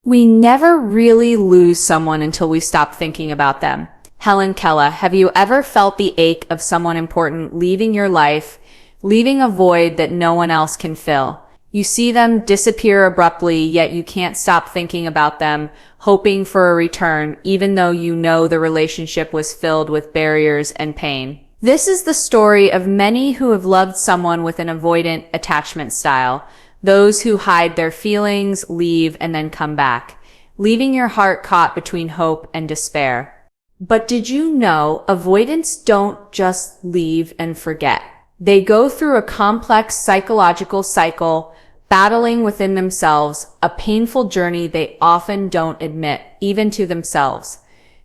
We never really lose someone until we stop thinking about them. Helen Keller, have you ever felt the ache of someone important leaving your life, leaving a void that no one else can fill? You see them disappear abruptly, yet you can't stop thinking about them, hoping for a return, even though you know the relationship was filled with barriers and pain. This is the story of many who have loved someone with an avoidant attachment style. Those who hide their feelings, leave, and then come back, leaving your heart caught between hope and despair. But did you know avoidants don't just leave and forget? They go through a complex psychological cycle, battling within themselves, a painful journey they often don't admit, even to themselves.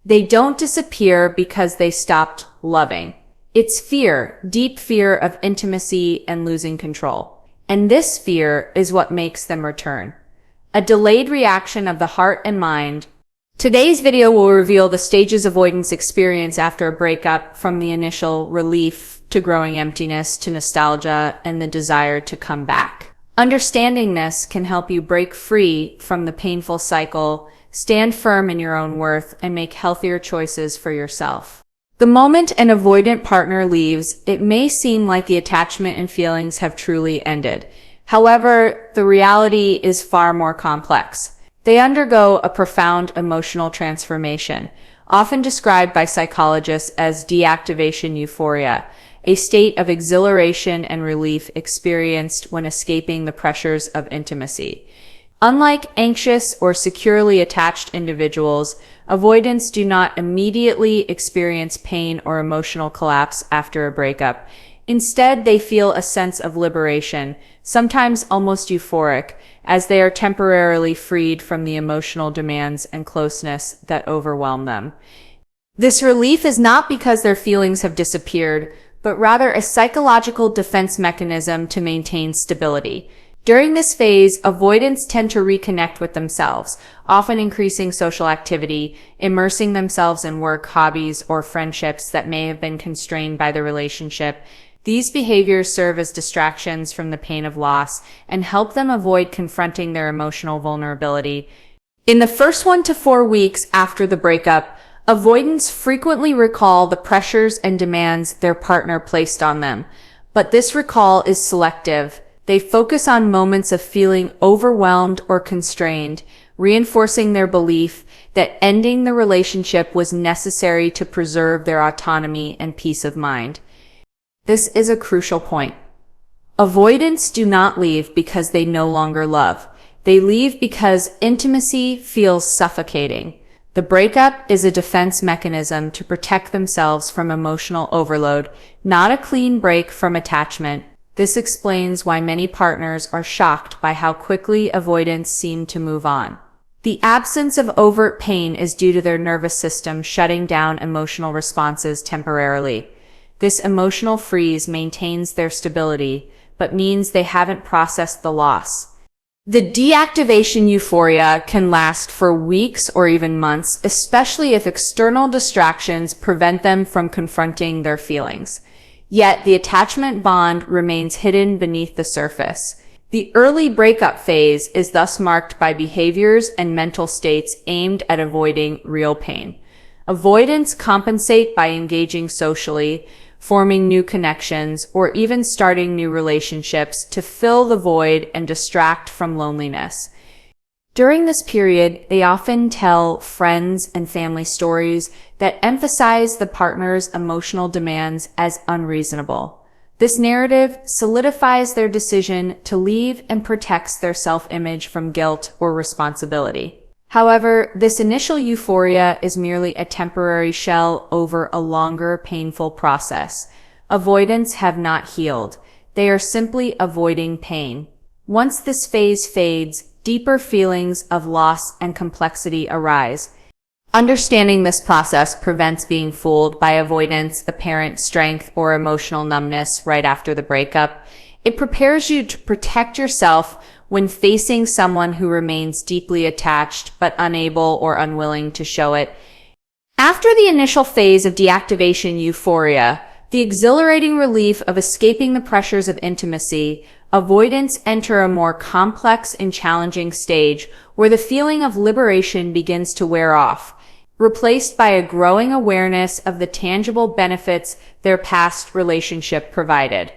They don't disappear because they stopped loving. It's fear, deep fear of intimacy and losing control. And this fear is what makes them return. A delayed reaction of the heart and mind. Today's video will reveal the stages avoidants experience after a breakup, from the initial relief to growing emptiness to nostalgia and the desire to come back. Understanding this can help you break free from the painful cycle, stand firm in your own worth, and make healthier choices for yourself. The moment an avoidant partner leaves, it may seem like the attachment and feelings have truly ended. However, the reality is far more complex. They undergo a profound emotional transformation, often described by psychologists as deactivation euphoria, a state of exhilaration and relief experienced when escaping the pressures of intimacy. Unlike anxious or securely attached individuals, avoidants do not immediately experience pain or emotional collapse after a breakup. Instead, they feel a sense of liberation, sometimes almost euphoric, as they are temporarily freed from the emotional demands and closeness that overwhelm them. This relief is not because their feelings have disappeared, but rather a psychological defense mechanism to maintain stability. During this phase, avoidants tend to reconnect with themselves, often increasing social activity, immersing themselves in work, hobbies, or friendships that may have been constrained by the relationship. These behaviors serve as distractions from the pain of loss and help them avoid confronting their emotional vulnerability. In the first 1 to 4 weeks after the breakup, avoidants frequently recall the pressures and demands their partner placed on them. But this recall is selective. They focus on moments of feeling overwhelmed or constrained, reinforcing their belief that ending the relationship was necessary to preserve their autonomy and peace of mind. This is a crucial point. Avoidants do not leave because they no longer love. They leave because intimacy feels suffocating. The breakup is a defense mechanism to protect themselves from emotional overload, not a clean break from attachment. This explains why many partners are shocked by how quickly avoidants seem to move on. The absence of overt pain is due to their nervous system shutting down emotional responses temporarily. This emotional freeze maintains their stability, but means they haven't processed the loss. The deactivation euphoria can last for weeks or even months, especially if external distractions prevent them from confronting their feelings. Yet the attachment bond remains hidden beneath the surface. The early breakup phase is thus marked by behaviors and mental states aimed at avoiding real pain. Avoidants compensate by engaging socially, forming new connections, or even starting new relationships to fill the void and distract from loneliness. During this period, they often tell friends and family stories that emphasize the partner's emotional demands as unreasonable. This narrative solidifies their decision to leave and protects their self-image from guilt or responsibility. However, this initial euphoria is merely a temporary shell over a longer, painful process. Avoidants have not healed. They are simply avoiding pain. Once this phase fades, deeper feelings of loss and complexity arise. Understanding this process prevents being fooled by avoidance, apparent strength, or emotional numbness right after the breakup. It prepares you to protect yourself when facing someone who remains deeply attached but unable or unwilling to show it. After the initial phase of deactivation euphoria, the exhilarating relief of escaping the pressures of intimacy, avoidants enter a more complex and challenging stage where the feeling of liberation begins to wear off, replaced by a growing awareness of the tangible benefits their past relationship provided.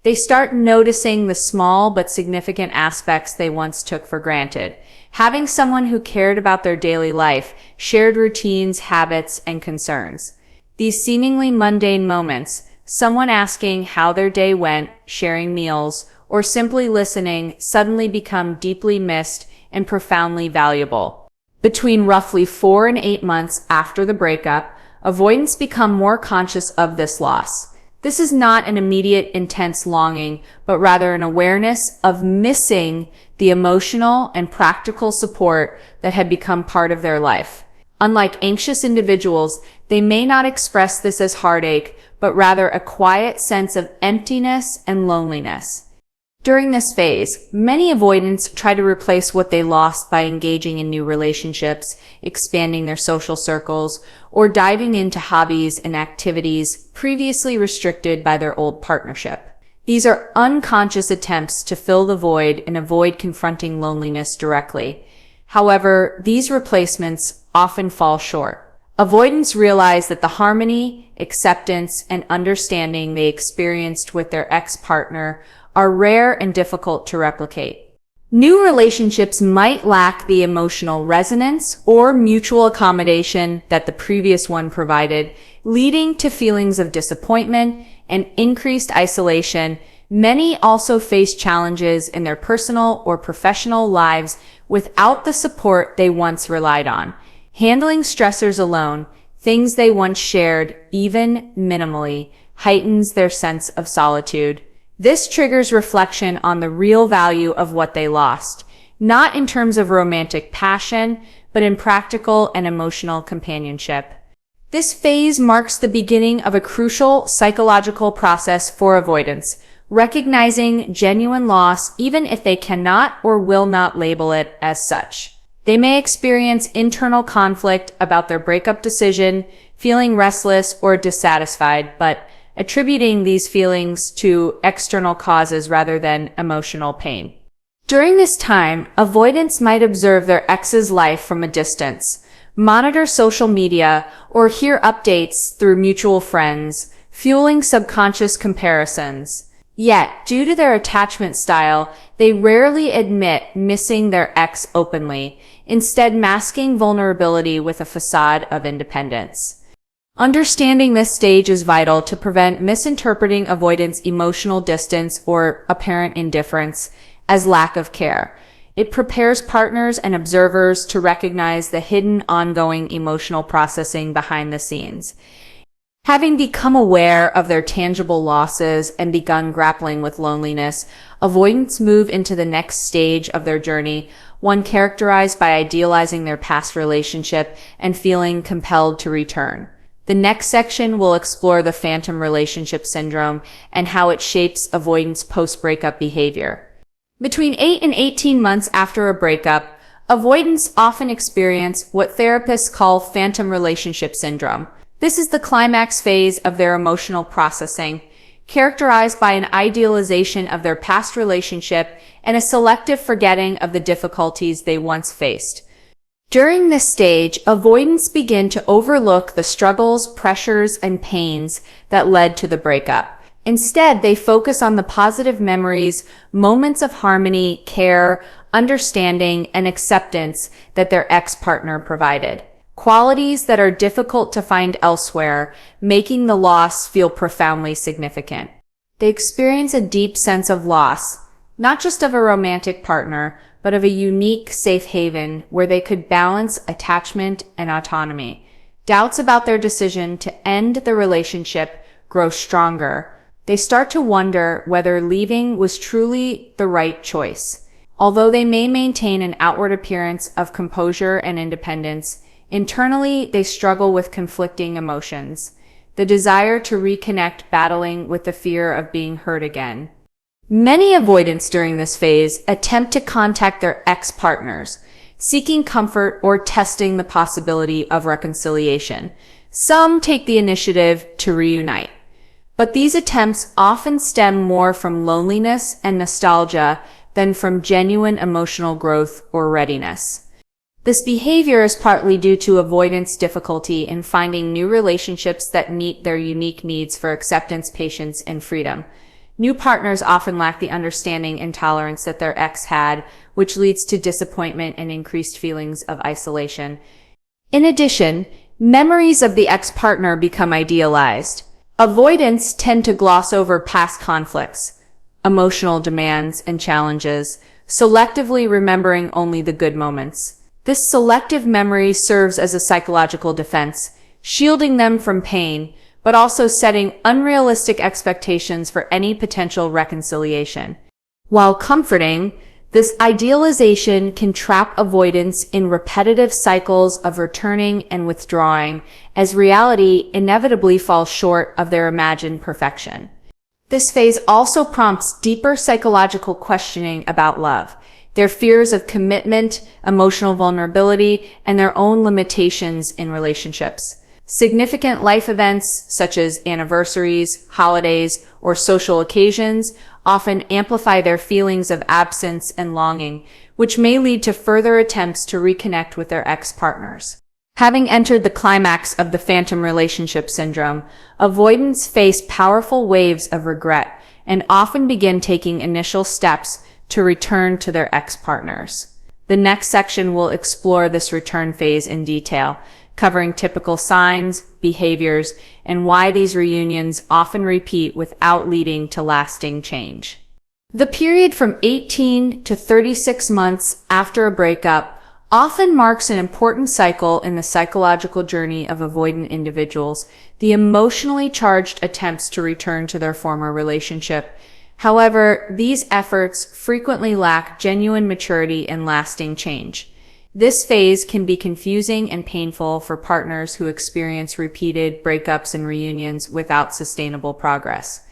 They start noticing the small but significant aspects they once took for granted. Having someone who cared about their daily life, shared routines, habits, and concerns. These seemingly mundane moments, someone asking how their day went, sharing meals, or simply listening, suddenly become deeply missed and profoundly valuable. Between roughly 4 and 8 months after the breakup, avoidants become more conscious of this loss. This is not an immediate, intense longing, but rather an awareness of missing the emotional and practical support that had become part of their life. Unlike anxious individuals, they may not express this as heartache, but rather a quiet sense of emptiness and loneliness. During this phase, many avoidants try to replace what they lost by engaging in new relationships, expanding their social circles, or diving into hobbies and activities previously restricted by their old partnership. These are unconscious attempts to fill the void and avoid confronting loneliness directly. However, these replacements often fall short. Avoidants realize that the harmony, acceptance, and understanding they experienced with their ex-partner are rare and difficult to replicate. New relationships might lack the emotional resonance or mutual accommodation that the previous one provided, leading to feelings of disappointment and increased isolation. Many also face challenges in their personal or professional lives without the support they once relied on. Handling stressors alone, things they once shared, even minimally, heightens their sense of solitude. This triggers reflection on the real value of what they lost, not in terms of romantic passion, but in practical and emotional companionship. This phase marks the beginning of a crucial psychological process for avoidants, recognizing genuine loss even if they cannot or will not label it as such. They may experience internal conflict about their breakup decision, feeling restless or dissatisfied, but attributing these feelings to external causes rather than emotional pain. During this time, avoidants might observe their ex's life from a distance, monitor social media, or hear updates through mutual friends, fueling subconscious comparisons. Yet, due to their attachment style, they rarely admit missing their ex openly, instead masking vulnerability with a facade of independence. Understanding this stage is vital to prevent misinterpreting avoidance emotional distance or apparent indifference as lack of care. It prepares partners and observers to recognize the hidden ongoing emotional processing behind the scenes. Having become aware of their tangible losses and begun grappling with loneliness, avoidants move into the next stage of their journey, one characterized by idealizing their past relationship and feeling compelled to return. The next section will explore the phantom relationship syndrome and how it shapes avoidants' post-breakup behavior. Between 8 and 18 months after a breakup, avoidants often experience what therapists call phantom relationship syndrome. This is the climax phase of their emotional processing, characterized by an idealization of their past relationship and a selective forgetting of the difficulties they once faced. During this stage, avoidants begin to overlook the struggles, pressures, and pains that led to the breakup. Instead, they focus on the positive memories, moments of harmony, care, understanding, and acceptance that their ex-partner provided. Qualities that are difficult to find elsewhere, making the loss feel profoundly significant. They experience a deep sense of loss, not just of a romantic partner, but of a unique safe haven where they could balance attachment and autonomy. Doubts about their decision to end the relationship grow stronger. They start to wonder whether leaving was truly the right choice. Although they may maintain an outward appearance of composure and independence, internally they struggle with conflicting emotions. The desire to reconnect battling with the fear of being hurt again. Many avoidants during this phase attempt to contact their ex-partners, seeking comfort or testing the possibility of reconciliation. Some take the initiative to reunite. But these attempts often stem more from loneliness and nostalgia than from genuine emotional growth or readiness. This behavior is partly due to avoidance difficulty in finding new relationships that meet their unique needs for acceptance, patience, and freedom. New partners often lack the understanding and tolerance that their ex had, which leads to disappointment and increased feelings of isolation. In addition, memories of the ex-partner become idealized. Avoidants tend to gloss over past conflicts, emotional demands, and challenges, selectively remembering only the good moments. This selective memory serves as a psychological defense, shielding them from pain, but also setting unrealistic expectations for any potential reconciliation. While comforting, this idealization can trap avoidants in repetitive cycles of returning and withdrawing, as reality inevitably falls short of their imagined perfection. This phase also prompts deeper psychological questioning about love, their fears of commitment, emotional vulnerability, and their own limitations in relationships. Significant life events, such as anniversaries, holidays, or social occasions, often amplify their feelings of absence and longing, which may lead to further attempts to reconnect with their ex-partners. Having entered the climax of the phantom relationship syndrome, avoidants face powerful waves of regret and often begin taking initial steps to return to their ex-partners. The next section will explore this return phase in detail, covering typical signs, behaviors, and why these reunions often repeat without leading to lasting change. The period from 18 to 36 months after a breakup often marks an important cycle in the psychological journey of avoidant individuals. The emotionally charged attempts to return to their former relationship. However, these efforts frequently lack genuine maturity and lasting change. This phase can be confusing and painful for partners who experience repeated breakups and reunions without sustainable progress.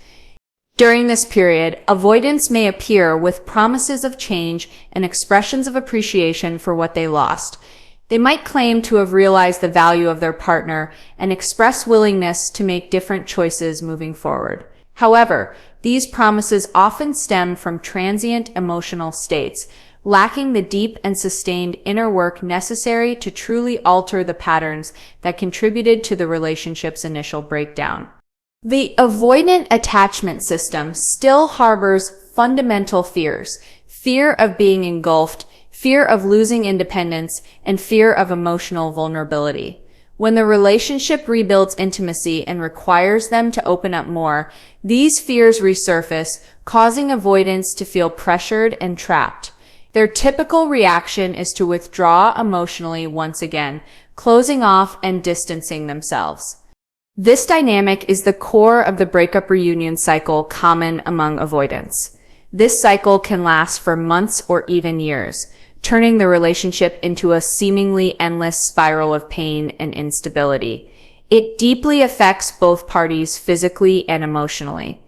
During this period, avoidants may appear with promises of change and expressions of appreciation for what they lost. They might claim to have realized the value of their partner and express willingness to make different choices moving forward. However, these promises often stem from transient emotional states, lacking the deep and sustained inner work necessary to truly alter the patterns that contributed to the relationship's initial breakdown. The avoidant attachment system still harbors fundamental fears: fear of being engulfed, fear of losing independence, and fear of emotional vulnerability. When the relationship rebuilds intimacy and requires them to open up more, these fears resurface, causing avoidants to feel pressured and trapped. Their typical reaction is to withdraw emotionally once again, closing off and distancing themselves. This dynamic is the core of the breakup reunion cycle common among avoidants. This cycle can last for months or even years, turning the relationship into a seemingly endless spiral of pain and instability. It deeply affects both parties physically and emotionally.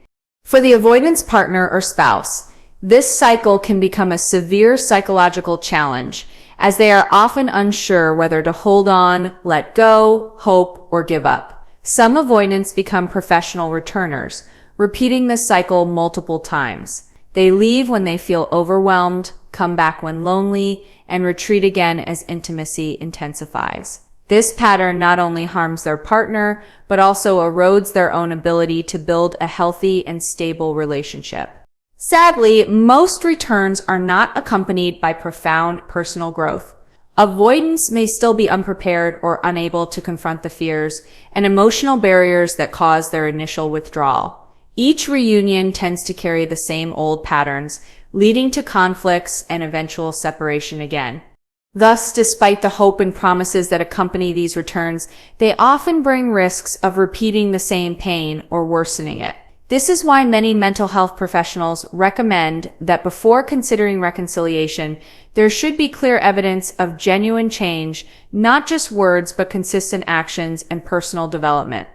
For the avoidance partner or spouse, this cycle can become a severe psychological challenge, as they are often unsure whether to hold on, let go, hope, or give up. Some avoidants become professional returners, repeating this cycle multiple times. They leave when they feel overwhelmed, come back when lonely, and retreat again as intimacy intensifies. This pattern not only harms their partner, but also erodes their own ability to build a healthy and stable relationship. Sadly, most returns are not accompanied by profound personal growth. Avoidants may still be unprepared or unable to confront the fears and emotional barriers that cause their initial withdrawal. Each reunion tends to carry the same old patterns, leading to conflicts and eventual separation again. Thus, despite the hope and promises that accompany these returns, they often bring risks of repeating the same pain or worsening it. This is why many mental health professionals recommend that before considering reconciliation, there should be clear evidence of genuine change, not just words, but consistent actions and personal development.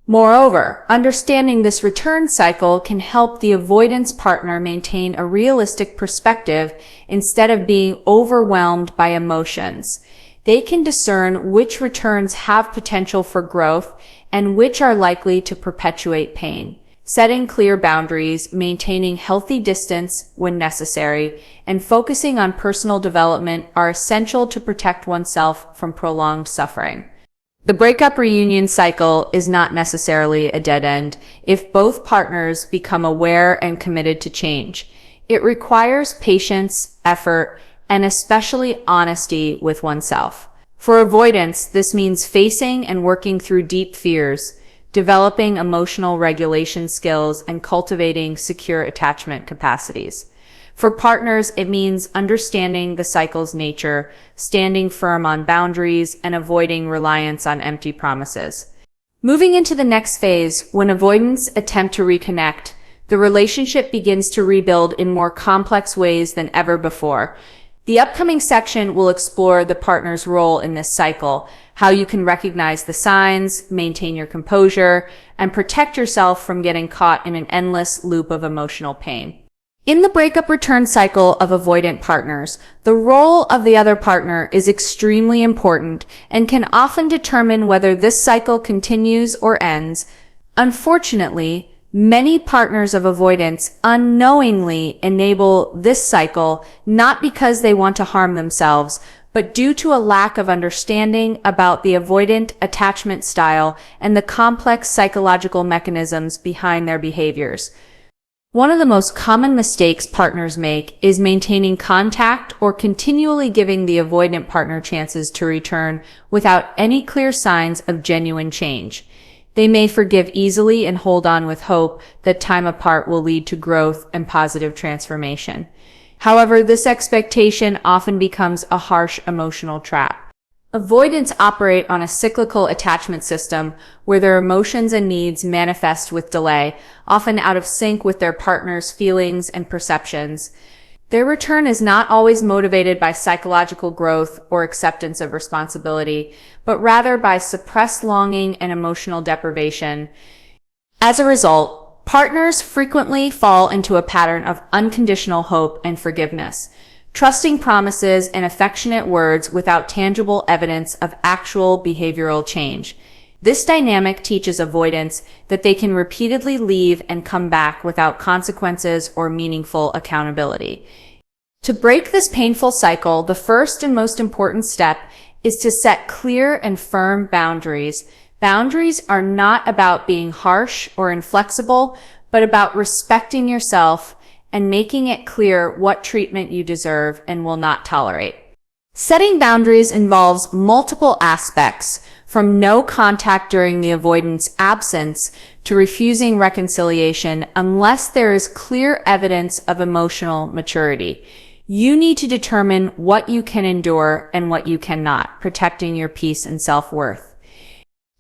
Moreover, understanding this return cycle can help the avoidance partner maintain a realistic perspective instead of being overwhelmed by emotions. They can discern which returns have potential for growth and which are likely to perpetuate pain. Setting clear boundaries, maintaining healthy distance when necessary, and focusing on personal development are essential to protect oneself from prolonged suffering. The breakup reunion cycle is not necessarily a dead end if both partners become aware and committed to change. It requires patience, effort, and especially honesty with oneself. For avoidance, this means facing and working through deep fears, developing emotional regulation skills, and cultivating secure attachment capacities. For partners, it means understanding the cycle's nature, standing firm on boundaries, and avoiding reliance on empty promises. Moving into the next phase, when avoidants attempt to reconnect, the relationship begins to rebuild in more complex ways than ever before. The upcoming section will explore the partner's role in this cycle, how you can recognize the signs, maintain your composure, and protect yourself from getting caught in an endless loop of emotional pain. In the breakup return cycle of avoidant partners, the role of the other partner is extremely important and can often determine whether this cycle continues or ends. Unfortunately, many partners of avoidance unknowingly enable this cycle not because they want to harm themselves, but due to a lack of understanding about the avoidant attachment style and the complex psychological mechanisms behind their behaviors. One of the most common mistakes partners make is maintaining contact or continually giving the avoidant partner chances to return without any clear signs of genuine change. They may forgive easily and hold on with hope that time apart will lead to growth and positive transformation. However, this expectation often becomes a harsh emotional trap. Avoidants operate on a cyclical attachment system where their emotions and needs manifest with delay, often out of sync with their partner's feelings and perceptions. Their return is not always motivated by psychological growth or acceptance of responsibility, but rather by suppressed longing and emotional deprivation. As a result, partners frequently fall into a pattern of unconditional hope and forgiveness, trusting promises and affectionate words without tangible evidence of actual behavioral change. This dynamic teaches avoidants that they can repeatedly leave and come back without consequences or meaningful accountability. To break this painful cycle, the first and most important step is to set clear and firm boundaries. Boundaries are not about being harsh or inflexible, but about respecting yourself and making it clear what treatment you deserve and will not tolerate. Setting boundaries involves multiple aspects, from no contact during the avoidant's absence to refusing reconciliation unless there is clear evidence of emotional maturity. You need to determine what you can endure and what you cannot, protecting your peace and self-worth.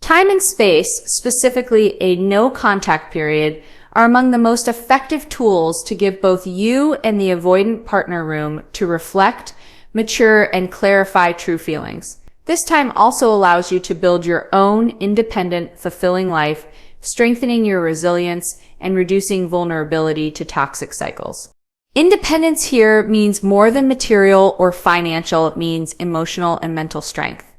Time and space, specifically a no-contact period, are among the most effective tools to give both you and the avoidant partner room to reflect, mature, and clarify true feelings. This time also allows you to build your own independent, fulfilling life, strengthening your resilience and reducing vulnerability to toxic cycles. Independence here means more than material or financial. It means emotional and mental strength.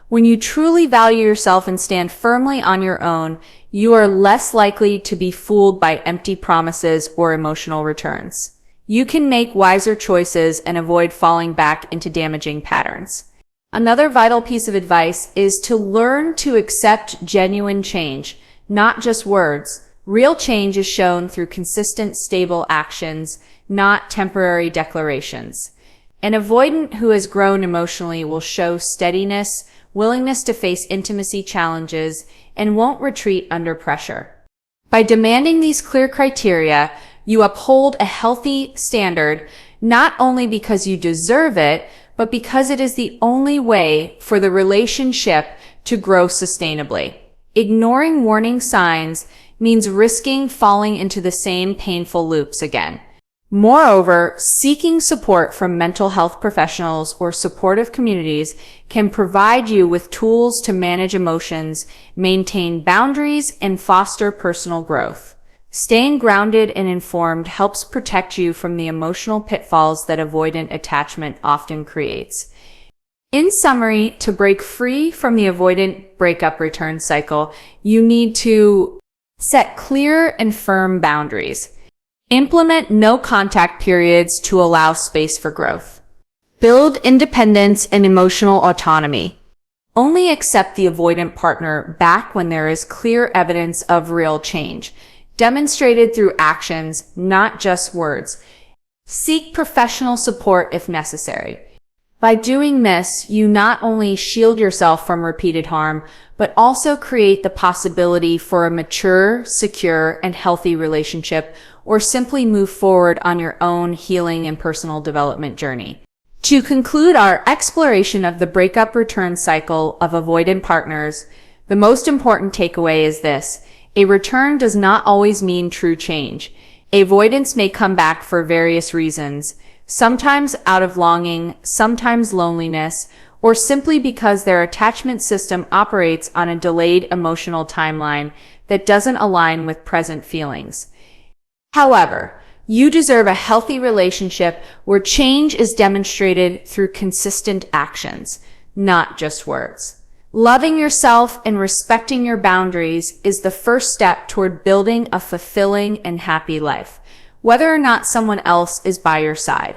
When you truly value yourself and stand firmly on your own, you are less likely to be fooled by empty promises or emotional returns. You can make wiser choices and avoid falling back into damaging patterns. Another vital piece of advice is to learn to accept genuine change, not just words. Real change is shown through consistent, stable actions, not temporary declarations. An avoidant who has grown emotionally will show steadiness, willingness to face intimacy challenges, and won't retreat under pressure. By demanding these clear criteria, you uphold a healthy standard, not only because you deserve it, but because it is the only way for the relationship to grow sustainably. Ignoring warning signs means risking falling into the same painful loops again. Moreover, seeking support from mental health professionals or supportive communities can provide you with tools to manage emotions, maintain boundaries, and foster personal growth. Staying grounded and informed helps protect you from the emotional pitfalls that avoidant attachment often creates. In summary, to break free from the avoidant breakup return cycle, you need to Set clear and firm boundaries. Implement no contact periods to allow space for growth. Build independence and emotional autonomy. Only accept the avoidant partner back when there is clear evidence of real change, demonstrated through actions, not just words. Seek professional support if necessary. By doing this, you not only shield yourself from repeated harm, but also create the possibility for a mature, secure, and healthy relationship, or simply move forward on your own healing and personal development journey. To conclude our exploration of the breakup return cycle of avoidant partners, the most important takeaway is this: a return does not always mean true change. Avoidants may come back for various reasons, sometimes out of longing, sometimes loneliness, or simply because their attachment system operates on a delayed emotional timeline that doesn't align with present feelings. However, you deserve a healthy relationship where change is demonstrated through consistent actions, not just words. Loving yourself and respecting your boundaries is the first step toward building a fulfilling and happy life, whether or not someone else is by your side.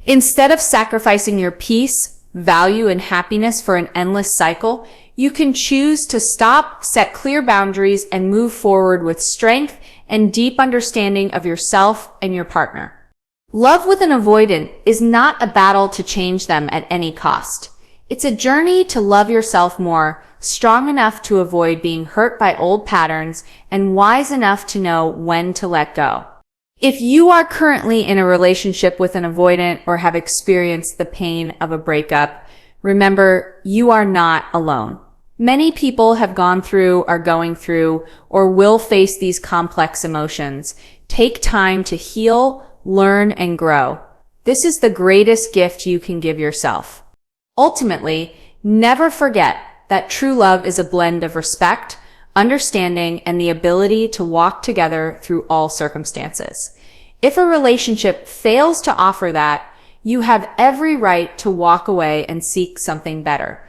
Instead of sacrificing your peace, value, and happiness for an endless cycle, you can choose to stop, set clear boundaries, and move forward with strength and deep understanding of yourself and your partner. Love with an avoidant is not a battle to change them at any cost. It's a journey to love yourself more, strong enough to avoid being hurt by old patterns, and wise enough to know when to let go. If you are currently in a relationship with an avoidant or have experienced the pain of a breakup, remember, you are not alone. Many people have gone through, are going through, or will face these complex emotions. Take time to heal, learn, and grow. This is the greatest gift you can give yourself. Ultimately, never forget that true love is a blend of respect, understanding, and the ability to walk together through all circumstances. If a relationship fails to offer that, you have every right to walk away and seek something better.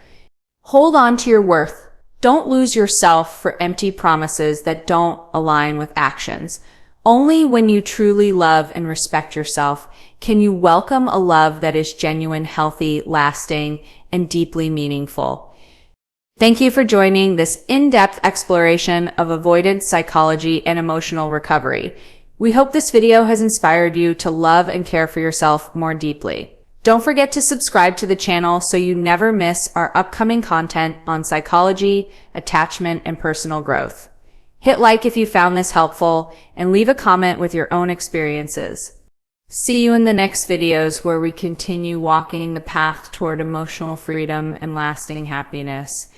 Hold on to your worth. Don't lose yourself for empty promises that don't align with actions. Only when you truly love and respect yourself can you welcome a love that is genuine, healthy, lasting, and deeply meaningful. Thank you for joining this in-depth exploration of avoidance psychology and emotional recovery. We hope this video has inspired you to love and care for yourself more deeply. Don't forget to subscribe to the channel so you never miss our upcoming content on psychology, attachment, and personal growth. Hit like if you found this helpful, and leave a comment with your own experiences. See you in the next videos where we continue walking the path toward emotional freedom and lasting happiness.